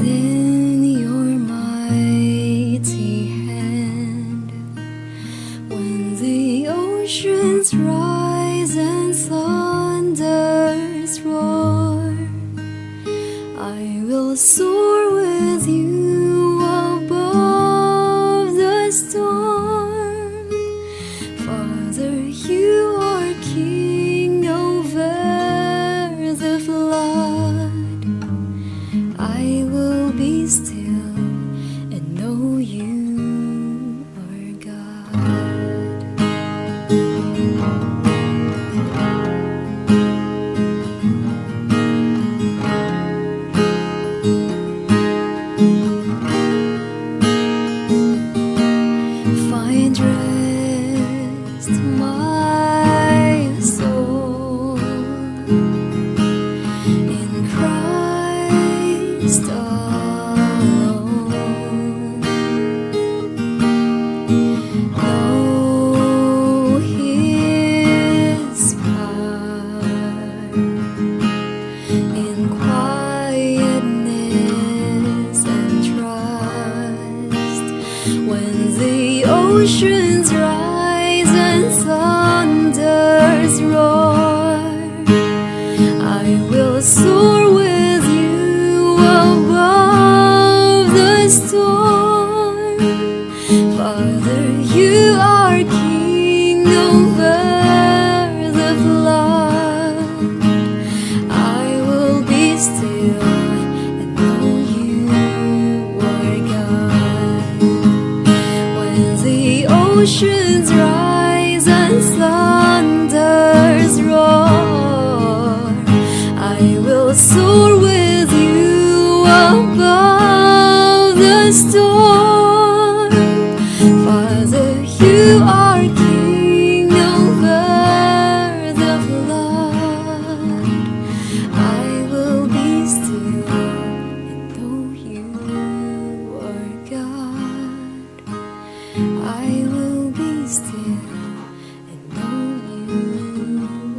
in your mighty hand. When the oceans rise and thunders roar, I will soar with you above the storm. Father, you are king over the flood. I will be still and know you are God. Find rest, my soul, in Christ alone. Know His power in quietness and trust. When the oceans rise and thunders roar, I will soar with you above the storm. Father, you are king over the flood. I will be still and know you are God. When the oceans rise and thunders roar, I will soar with you above the storm. Father, you are king over the flood. I will be still and know you are God. I will be still and know you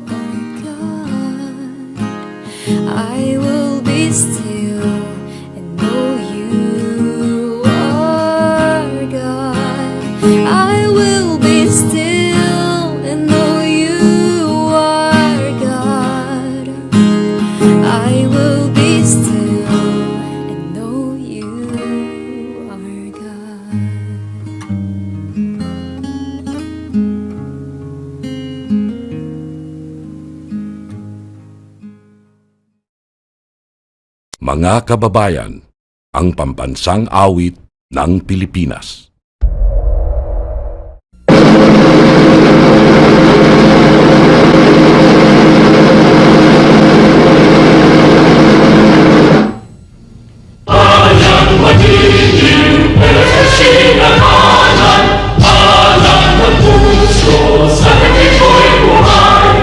are God. I will be still and know you are God. I will be still and know you are God. I will be still and know you are God. Mga kababayan, ang pambansang awit ng Pilipinas. Alam magiging pinagsinagalan, alam ng puso sa nagiko'y buhay.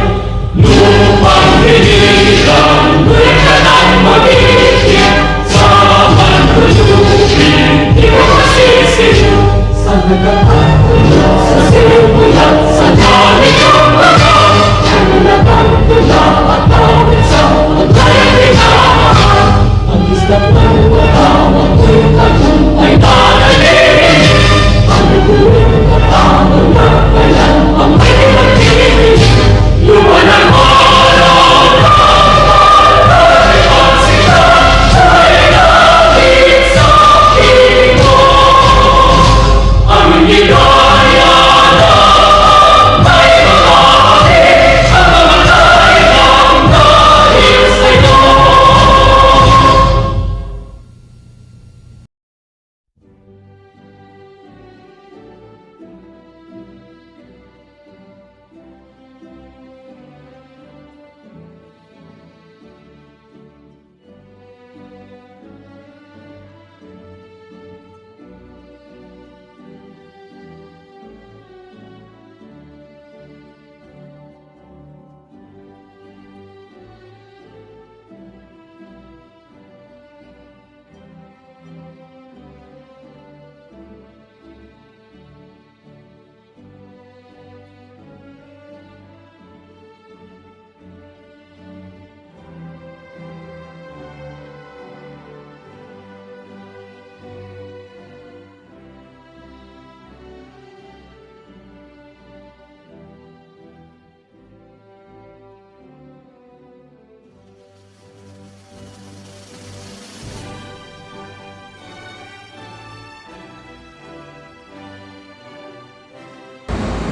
Lupang hinilang, ngunit ka nang magiging, sa man hulupin, di mo masisiyo.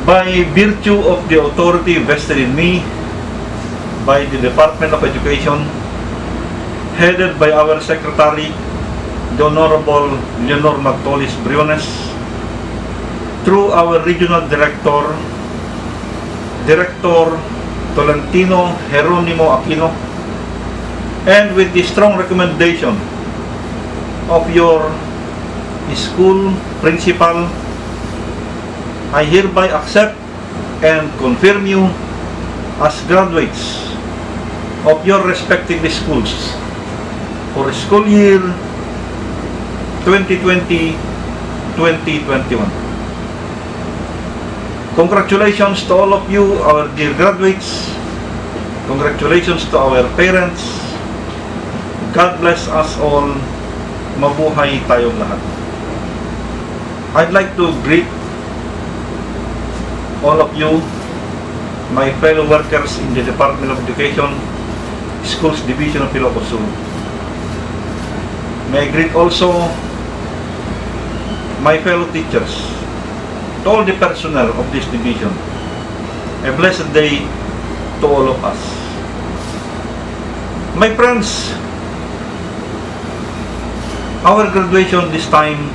by virtue of the authority vested in me by the Department of Education, headed by our Secretary, the Honorable Leonor Magtolis Briones, through our Regional Director, Director Tolentino Jeronimo Aquino, and with the strong recommendation of your school principal, I hereby accept and confirm you as graduates of your respective schools for school year 2020-2021. Congratulations to all of you, our dear graduates. Congratulations to our parents. God bless us all. Mabuhay tayong lahat. I'd like to greet all of you, my fellow workers in the Department of Education, Schools Division of Ilocos Sur. May I greet also my fellow teachers, to all the personnel of this division. A blessed day to all of us. My friends, our graduation this time,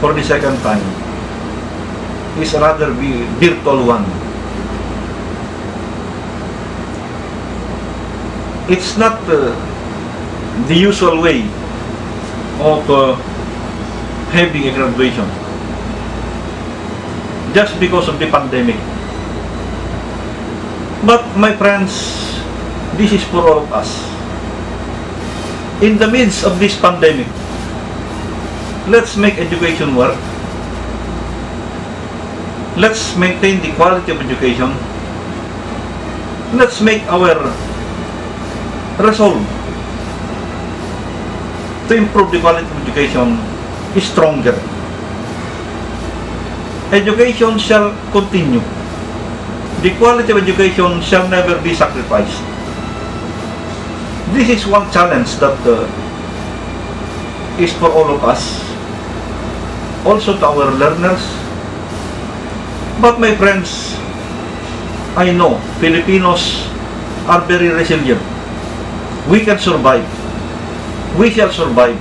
for the second time, is a rather virtual one. It's not the usual way of having a graduation, just because of the pandemic. But my friends, this is for all of us. In the midst of this pandemic, let's make education work. Let's maintain the quality of education. Let's make our resolve to improve the quality of education stronger. Education shall continue. The quality of education shall never be sacrificed. This is one challenge that is for all of us, also to our learners. But my friends, I know Filipinos are very resilient. We can survive. We shall survive.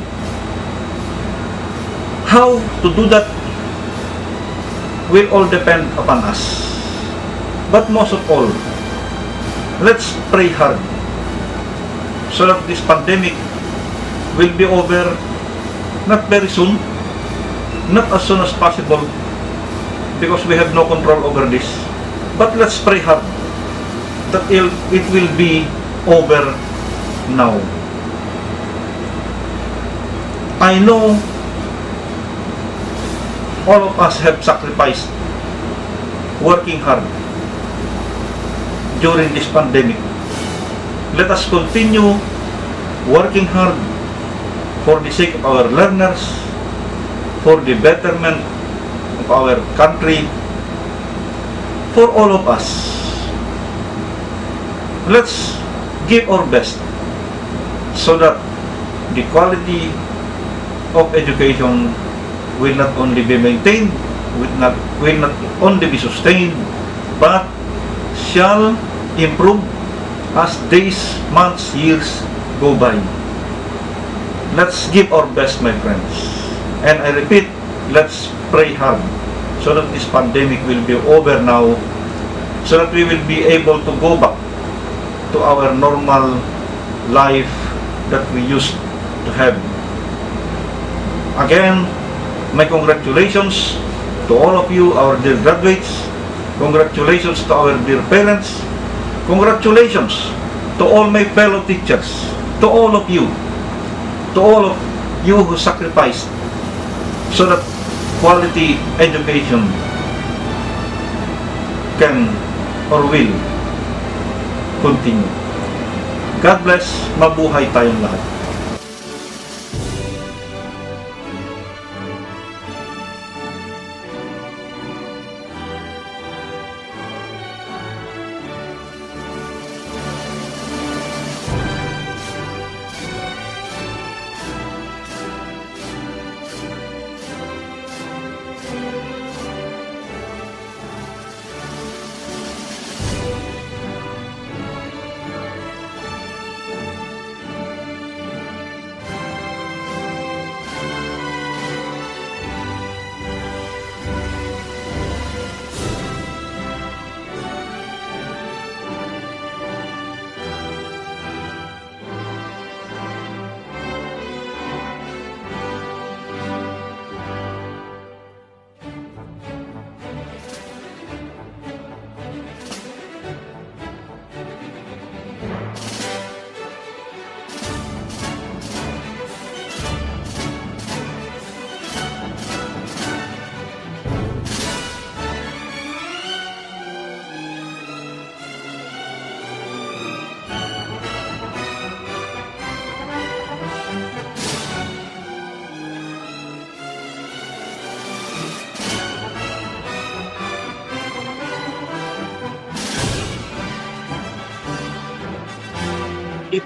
How to do that will all depend upon us. But most of all, let's pray hard so that this pandemic will be over not very soon, not as soon as possible, because we have no control over this. But let's pray hard that it will be over now. I know all of us have sacrificed working hard during this pandemic. Let us continue working hard for the sake of our learners, for the betterment of our country, for all of us. Let's give our best so that the quality of education will not only be maintained, will not only be sustained, but shall improve as days, months, years go by. Let's give our best, my friends. And I repeat, let's pray hard so that this pandemic will be over now, so that we will be able to go back to our normal life that we used to have. Again, my congratulations to all of you, our dear graduates. Congratulations to our dear parents. Congratulations to all my fellow teachers, to all of you who sacrificed so that quality education can or will continue. God bless. Mabuhay tayong lahat.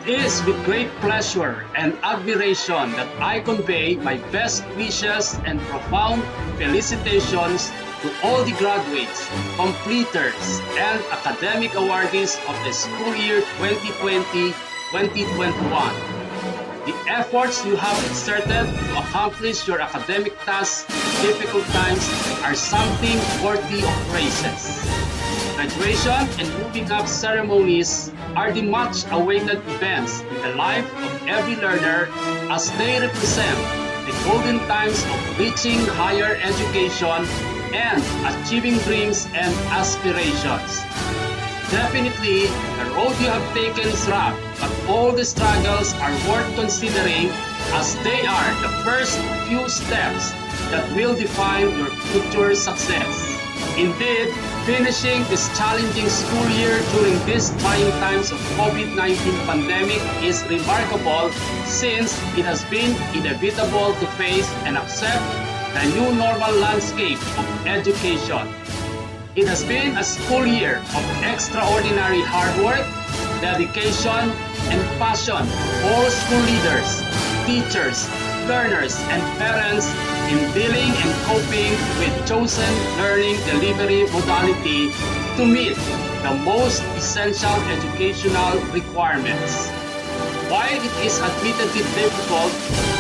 It is with great pleasure and admiration that I convey my best wishes and profound felicitations to all the graduates, completers, and academic awardees of the school year 2020-2021. The efforts you have exerted to accomplish your academic tasks in difficult times are something worthy of praises. Graduation and moving up ceremonies are the much-awaited events in the life of every learner as they represent the golden times of reaching higher education and achieving dreams and aspirations. Definitely, the road you have taken is rough, but all the struggles are worth considering as they are the first few steps that will define your future success. Indeed, finishing this challenging school year during these trying times of COVID-19 pandemic is remarkable since it has been inevitable to face and accept the new normal landscape of education. It has been a school year of extraordinary hard work, dedication, and passion for all school leaders, teachers, learners, and parents in dealing and coping with chosen learning delivery modality to meet the most essential educational requirements. While it is admittedly difficult,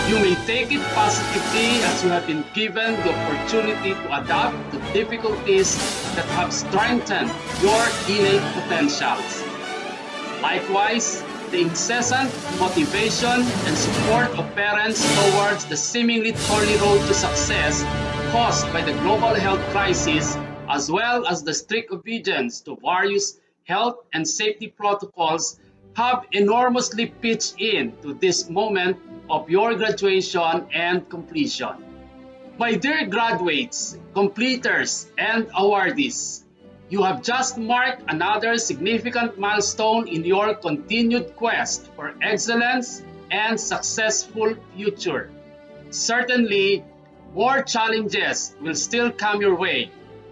you may take it positively as you have been given the opportunity to adapt to difficulties that have strengthened your innate potentials. Likewise, the incessant motivation and support of parents towards the seemingly thorny road to success caused by the global health crisis, as well as the strict obedience to various health and safety protocols, have enormously pitched in to this moment of your graduation and completion. My dear graduates, completers, and awardees, you have just marked another significant milestone in your continued quest for excellence and successful future. Certainly, more challenges will still come your way.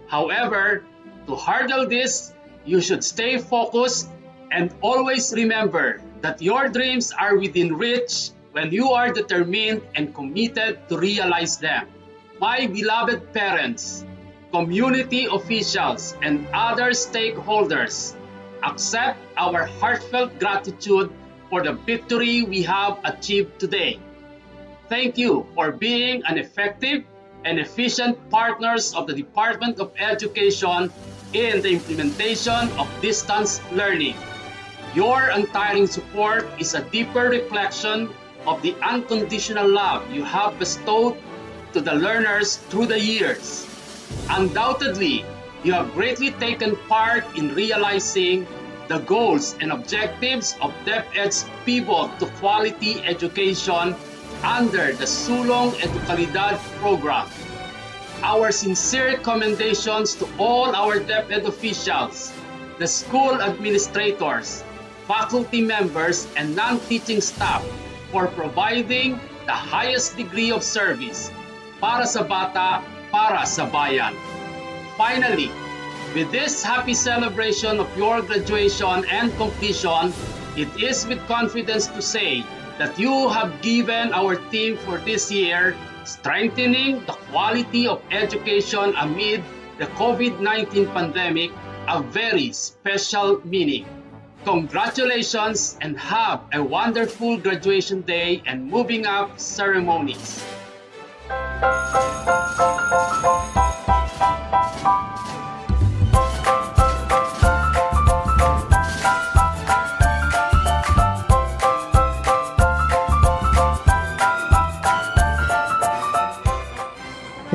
However, to hurdle this, you should stay focused and always remember that your dreams are within reach when you are determined and committed to realize them. My beloved parents, community officials, and other stakeholders, accept our heartfelt gratitude for the victory we have achieved today. Thank you for being an effective and efficient partners of the Department of Education in the implementation of distance learning. Your untiring support is a deeper reflection of the unconditional love you have bestowed to the learners through the years. Undoubtedly, you have greatly taken part in realizing the goals and objectives of DepEd's pivot to quality education under the Sulong Educalidad program. Our sincere commendations to all our DepEd officials, the school administrators, faculty members, and non-teaching staff for providing the highest degree of service para sa bata, para sa bayan. Finally, with this happy celebration of your graduation and completion, it is with confidence to say that you have given our team for this year, strengthening the quality of education amid the COVID-19 pandemic, a very special meaning. Congratulations and have a wonderful graduation day and moving up ceremonies.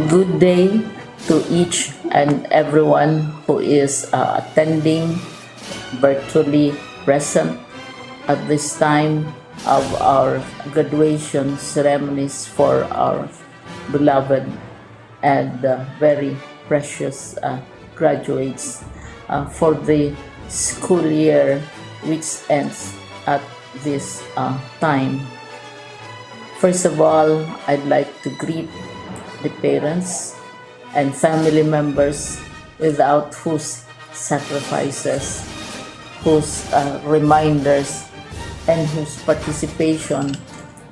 Good day to each and everyone who is attending virtually present at this time of our graduation ceremonies for our beloved and very precious graduates for the school year which ends at this time. First of all, I'd like to greet the parents and family members without whose sacrifices, whose reminders and whose participation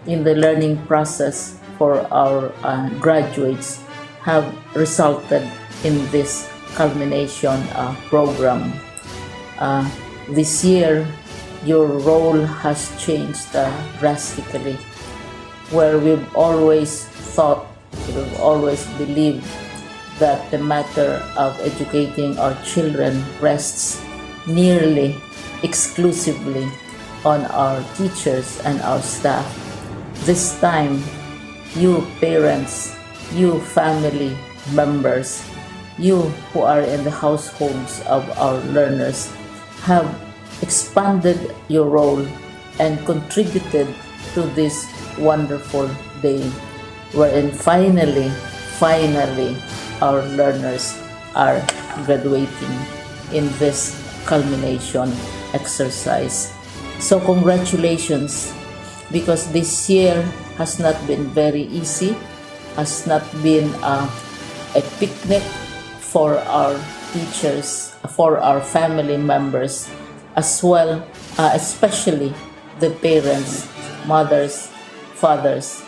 in the learning process for our graduates have resulted in this culmination program. This year, your role has changed drastically, where we've always believed that the matter of educating our children rests nearly exclusively on our teachers and our staff. This time, you parents, you family members, you who are in the households of our learners have expanded your role and contributed to this wonderful day, wherein finally, our learners are graduating in this culmination exercise. So congratulations, because this year has not been very easy, has not been a picnic for our teachers, for our family members, as well, especially the parents, mothers, fathers,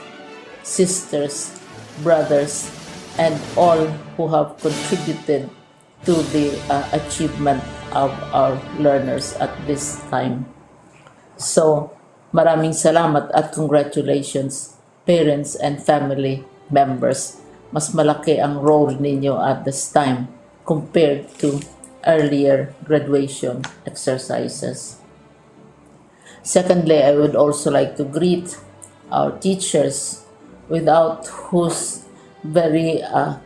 sisters, brothers, and all who have contributed to the achievement of our learners at this time. So, maraming salamat at congratulations, parents and family members. Mas malaki ang role ninyo at this time compared to earlier graduation exercises. Secondly, I would also like to greet our teachers, without whose very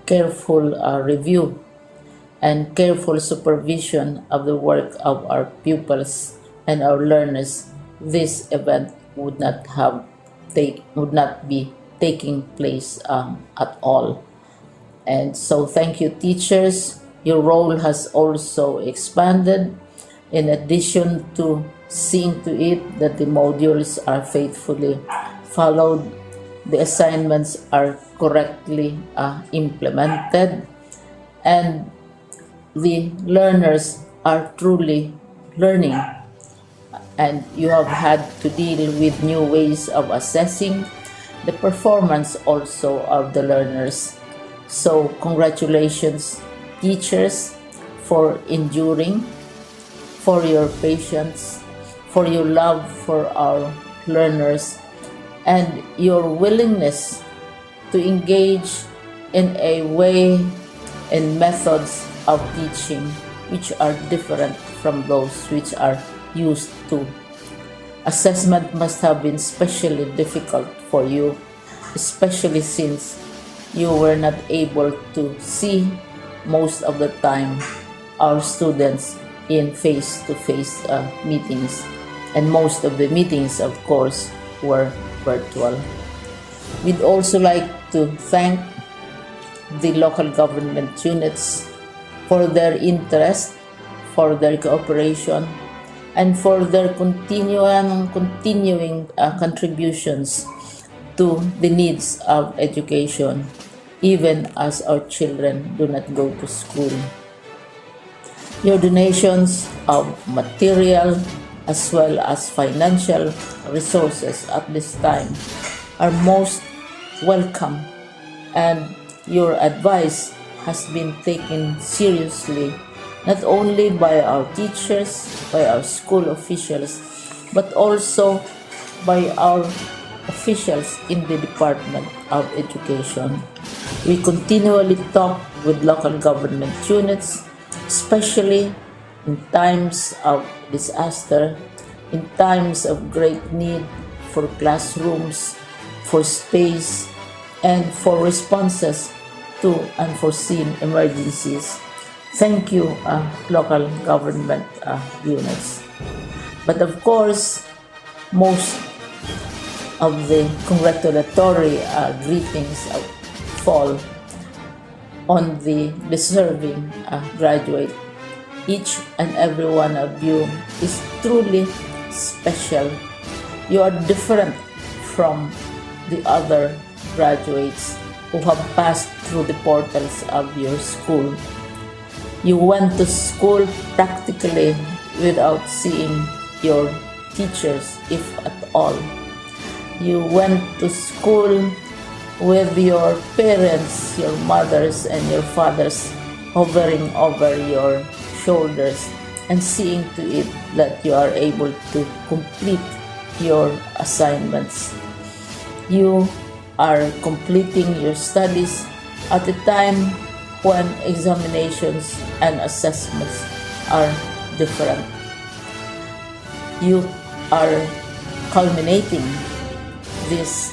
careful review and careful supervision of the work of our pupils and our learners, this event would not be taking place at all. And so thank you, teachers. Your role has also expanded, in addition to seeing to it that the modules are faithfully followed, the assignments are correctly implemented, and the learners are truly learning. And you have had to deal with new ways of assessing the performance also of the learners. So congratulations, teachers, for enduring, for your patience, for your love for our learners, and your willingness to engage in a way and methods of teaching which are different from those which are used to. Assessment must have been especially difficult for you, especially since you were not able to see most of the time our students in face-to-face meetings, and most of the meetings, of course, were virtual. We'd also like to thank the local government units for their interest, for their cooperation, and for their continuing contributions to the needs of education, even as our children do not go to school. Your donations of material as well as financial resources at this time are most welcome, and your advice has been taken seriously not only by our teachers, by our school officials, but also by our officials in the Department of Education. We continually talk with local government units, especially in times of disaster, in times of great need for classrooms, for space, and for responses to unforeseen emergencies. Thank you, local government units. But of course, most of the congratulatory greetings fall on the deserving graduate. Each and every one of you is truly special. You are different from the other graduates who have passed through the portals of your school. You went to school practically without seeing your teachers, if at all. You went to school with your parents, your mothers and your fathers hovering over your shoulders and seeing to it that you are able to complete your assignments. You are completing your studies at a time when examinations and assessments are different. You are culminating these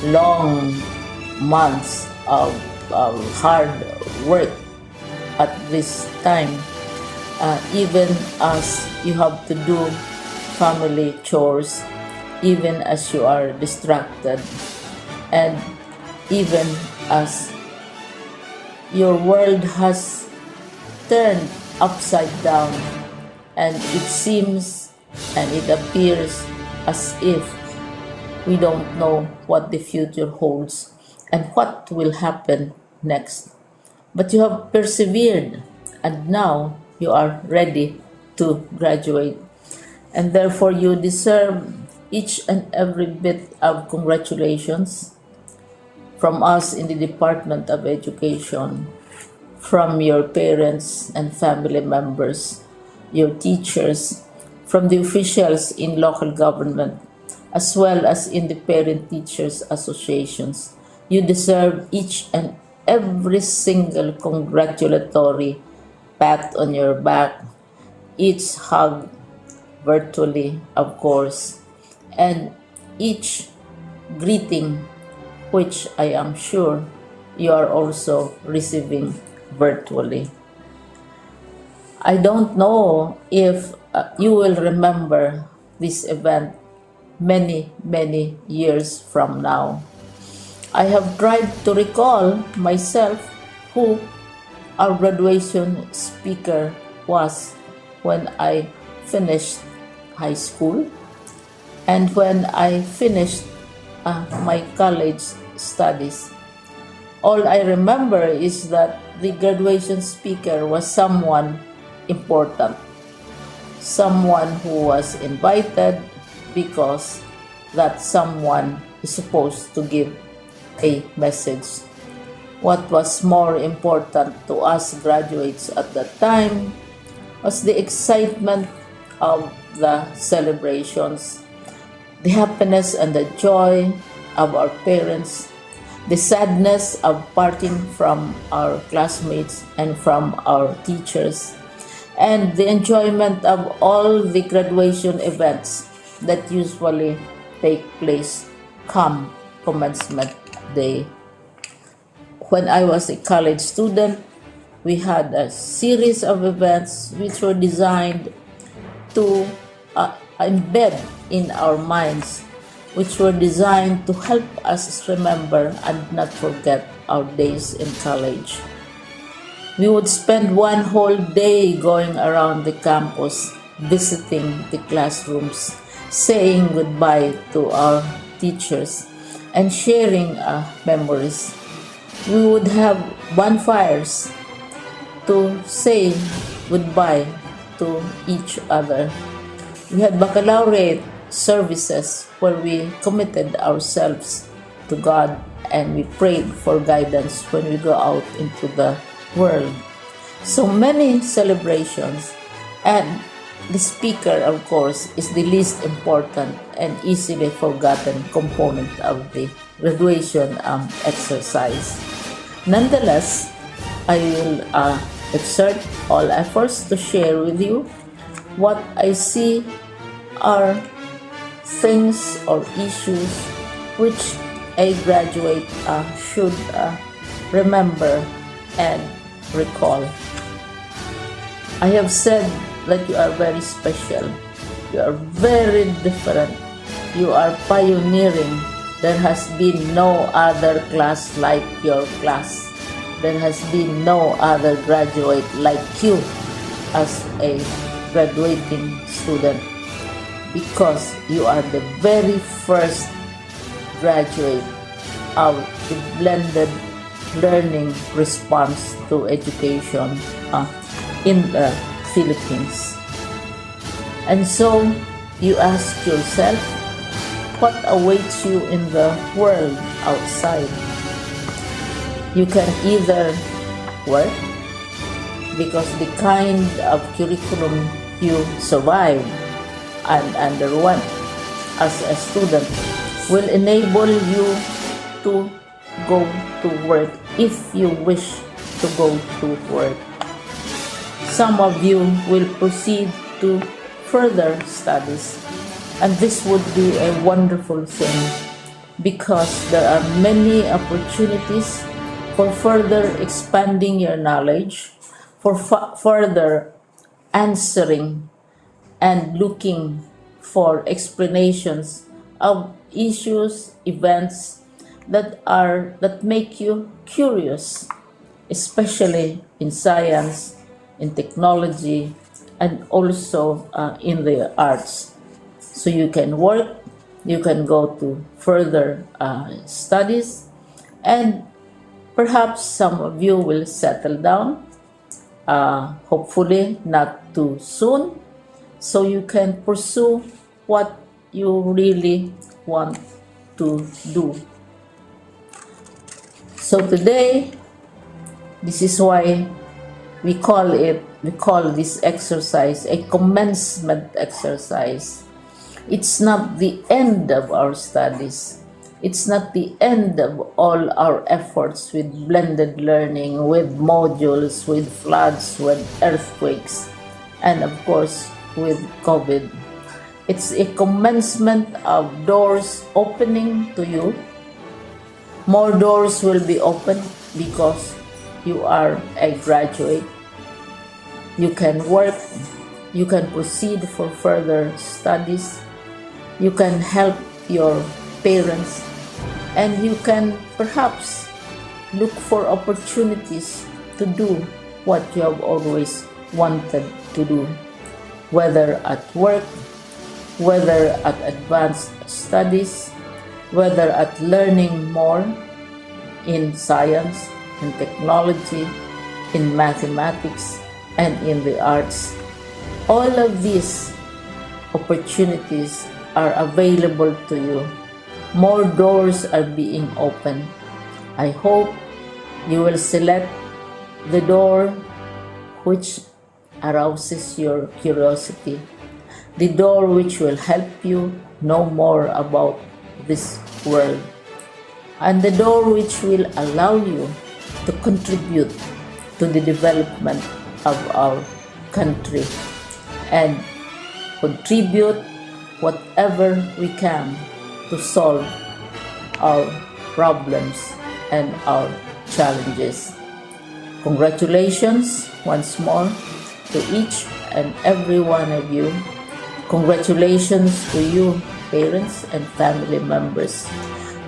long months of hard work at this time, even as you have to do family chores, even as you are distracted, and even as your world has turned upside down, and it seems and it appears as if we don't know what the future holds and what will happen next. But you have persevered, and now you are ready to graduate. And therefore, you deserve each and every bit of congratulations from us in the Department of Education, from your parents and family members, your teachers, from the officials in local government, as well as in the parent teachers associations. You deserve each and every single congratulatory pat on your back, each hug virtually, of course, and each greeting, which I am sure you are also receiving virtually. I don't know if you will remember this event many, many years from now. I have tried to recall myself who our graduation speaker was when I finished high school and when I finished my college studies. All I remember is that the graduation speaker was someone important, someone who was invited because that someone is supposed to give a message. What was more important to us graduates at that time was the excitement of the celebrations, the happiness and the joy of our parents, the sadness of parting from our classmates and from our teachers, and the enjoyment of all the graduation events that usually take place come commencement day. When I was a college student, we had a series of events which were designed to embed in our minds, which were designed to help us remember and not forget our days in college. We would spend one whole day going around the campus, visiting the classrooms, saying goodbye to our teachers, and sharing memories. We would have bonfires to say goodbye to each other. We had baccalaureate services where we committed ourselves to God and we prayed for guidance when we go out into the world. So many celebrations, and the speaker, of course, is the least important and easily forgotten component of the graduation exercise. Nonetheless, I will exert all efforts to share with you what I see are things or issues which a graduate should remember and recall. I have said that you are very special. You are very different. You are pioneering. There has been no other class like your class. There has been no other graduate like you as a graduating student, because you are the very first graduate of the blended learning response to education in the Philippines. And so you ask yourself, what awaits you in the world outside? You can either work because the kind of curriculum you survive and underwent as a student will enable you to go to work if you wish to go to work. Some of you will proceed to further studies, and this would be a wonderful thing because there are many opportunities for further expanding your knowledge, for further answering and looking for explanations of issues, events that make you curious, especially in science, in technology, and also in the arts. So you can work, you can go to further studies, and perhaps some of you will settle down, hopefully not too soon, so you can pursue what you really want to do. So today, this is why we call this exercise a commencement exercise. It's not the end of our studies. It's not the end of all our efforts with blended learning, with modules, with floods, with earthquakes, and of course with COVID. It's a commencement of doors opening to you. More doors will be opened because you are a graduate. You can work, you can proceed for further studies, you can help your parents, and you can perhaps look for opportunities to do what you have always wanted to do, whether at work, whether at advanced studies, whether at learning more in science, in technology, in mathematics, and in the arts. All of these opportunities are available to you. More doors are being opened. I hope you will select the door which arouses your curiosity, the door which will help you know more about this world, and the door which will allow you to contribute to the development of our country and contribute whatever we can to solve our problems and our challenges. Congratulations once more to each and every one of you. Congratulations to you, parents and family members.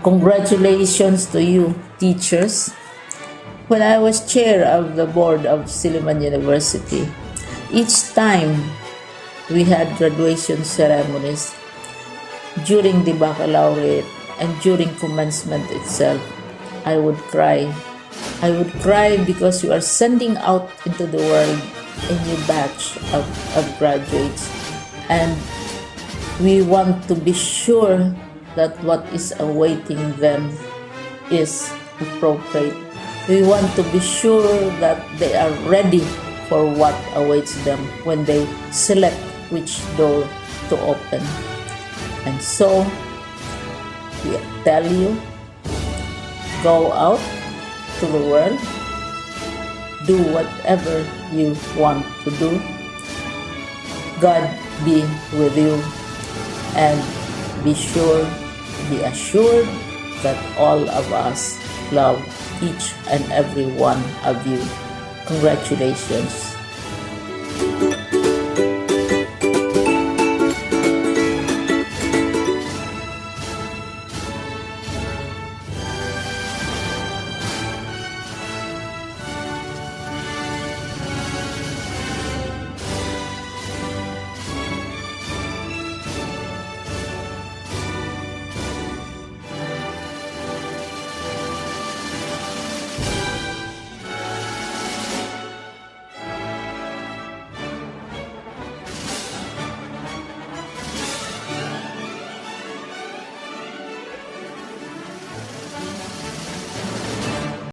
Congratulations to you, teachers. When I was chair of the board of Silliman University, each time we had graduation ceremonies, during the baccalaureate and during commencement itself, I would cry. I would cry because you are sending out into the world a new batch of graduates, and we want to be sure that what is awaiting them is appropriate. We want to be sure that they are ready for what awaits them when they select which door to open. And so, we tell you, go out to the world, do whatever you want to do. God be with you, and be assured that all of us love each and every one of you. Congratulations.